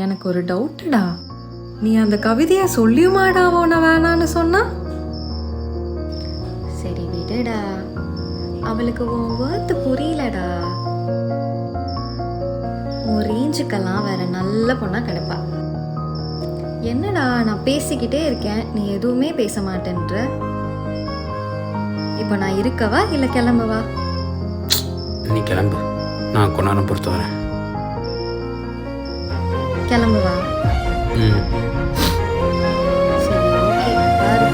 எனக்கு ஒரு டவுட்டுடா. நீ அந்த கவிதையை சொல்லியுமாடா உன வேணான்னு சொன்னா? சரி விடுடா, அவளுக்கு உன் வேர்த்து புரியலடா. உன் ரேஞ்சுக்கெல்லாம் வேற நல்ல பொண்ணா கிடைப்பா. என்னடா நான் பேசிக்கிட்டே இருக்கேன், நீ எதுவுமே பேச மாட்டேன்ற. இப்போ நான் இருக்கவா இல்லை கிளம்பவா? நீ கிளம்பு, நான் கொஞ்ச நேரம் பொறுத்து வரேன். கிளம்புவா? ம். சரி ஓகே, பாரு.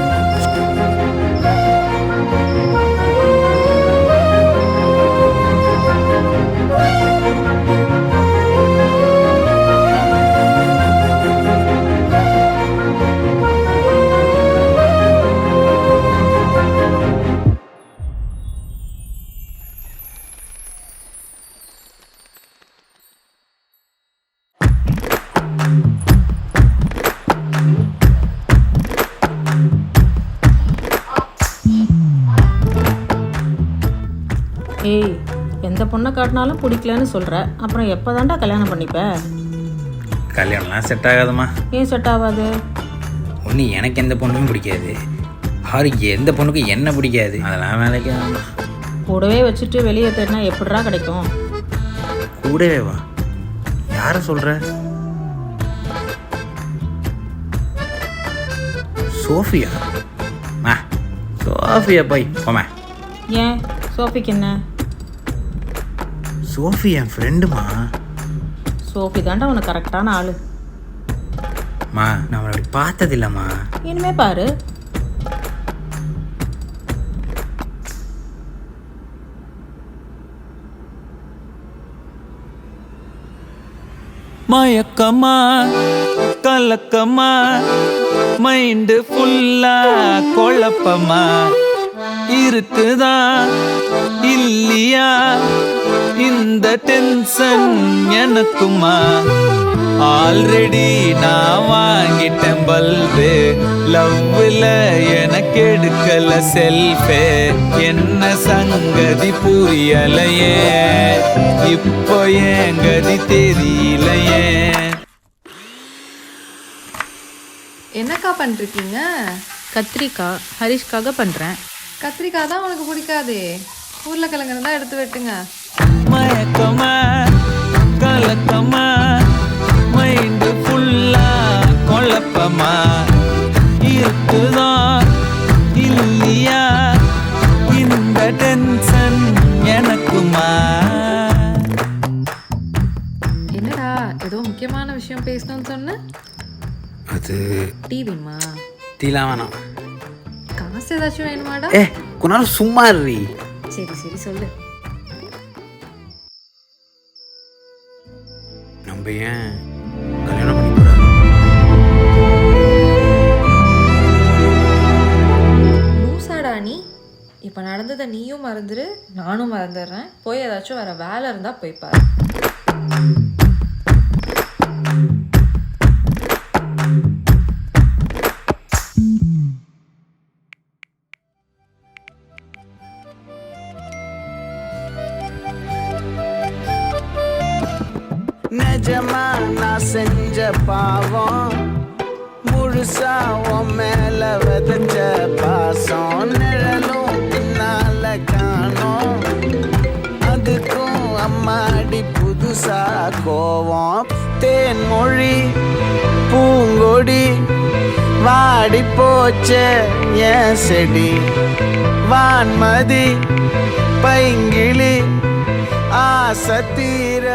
ஏய், எந்த பொண்ணை காட்டினாலும் பிடிக்கலன்னு சொல்கிற, அப்புறம் எப்போ தாண்டா கல்யாணம் பண்ணிப்ப? கல்யாணம்லாம் செட் ஆகாதுமா. ஏன் செட் ஆகாது? ஒன்று எனக்கு எந்த பொண்ணுக்கும் பிடிக்காது, யாருக்கு எந்த பொண்ணுக்கும் என்ன பிடிக்காது. அதெல்லாம் வேலைக்கு ஆகுமா. கூடவே வச்சுட்டு வெளியே தேடினா எப்படிடா கிடைக்கும்? கூடவே வா. யாரை சொல்கிற? சோஃபியா? சோஃபியா போய் போமா. ஏன் சோஃபிக்கு என்ன? சோஃபி என் ஃப்ரெண்டுமா. சோஃபி தாண்டா உனக்கு கரெக்டான ஆளு. மா நான் அவளை அப்படி பார்த்ததில்லம்மா. இனிமே பாரு. மயக்கமா கலக்கமா மைண்டு ஃபுல்லா குழப்பமா இருக்குதா இல்லையா இந்த டென்ஷன் எனக்குமா? ஆல்ரெடி நான் வாங்கிட்டேன் பல்பு, லவ்ல எனக்கு எடுக்கல செல்ஃபே. என்ன சங்கதி புரியலையே, இப்போ ஏன் கதி தெரியலையே. என்னக்கா பண்ணிருக்கீங்க? கத்திரிக்காய் ஹரிஷ்காக பண்ணுறேன். கத்திரிக்காய் தான் உனக்கு பிடிக்காதே, உருளைக்கிழங்கு தான் எடுத்து வெட்டுங்க. மயக்கமா கலக்கமா மைண்டு ஃபுல்லா குழப்பமா இருக்குதா இல்லையா இந்த டென்ஷன் எனக்குமா? என்னடா ஏதோ முக்கியமான விஷயம் பேசணும்னு சொன்ன? அது டீ வேணுமா? டீலாம் வேணாம். காசு ஏதாச்சும் வேணுமாடா? கொஞ்ச நேரம் சும்மா இருறி. சரி சரி சொல்லு. நம்ம ஏன் கல்யாணம் பண்ணிக்கூடாது? லூசாடா நீ. இப்போ நடந்ததை நீயும் மறந்துடு, நானும் மறந்துடுறேன். போய் ஏதாச்சும் வேற வேலை இருந்தா போய் பாரு. நிஜமா நான் செஞ்ச பாவம் முழுசா உன் மேல விதைச்ச பாசம் நிழலும் பின்னால காணோம். அதுக்கும் அம்மாடி புதுசா கோவம். தேன்மொழி பூங்கொடி வாடி போச்சே என் செடி. வான்மதி பைங்கிளி ஆசை தீர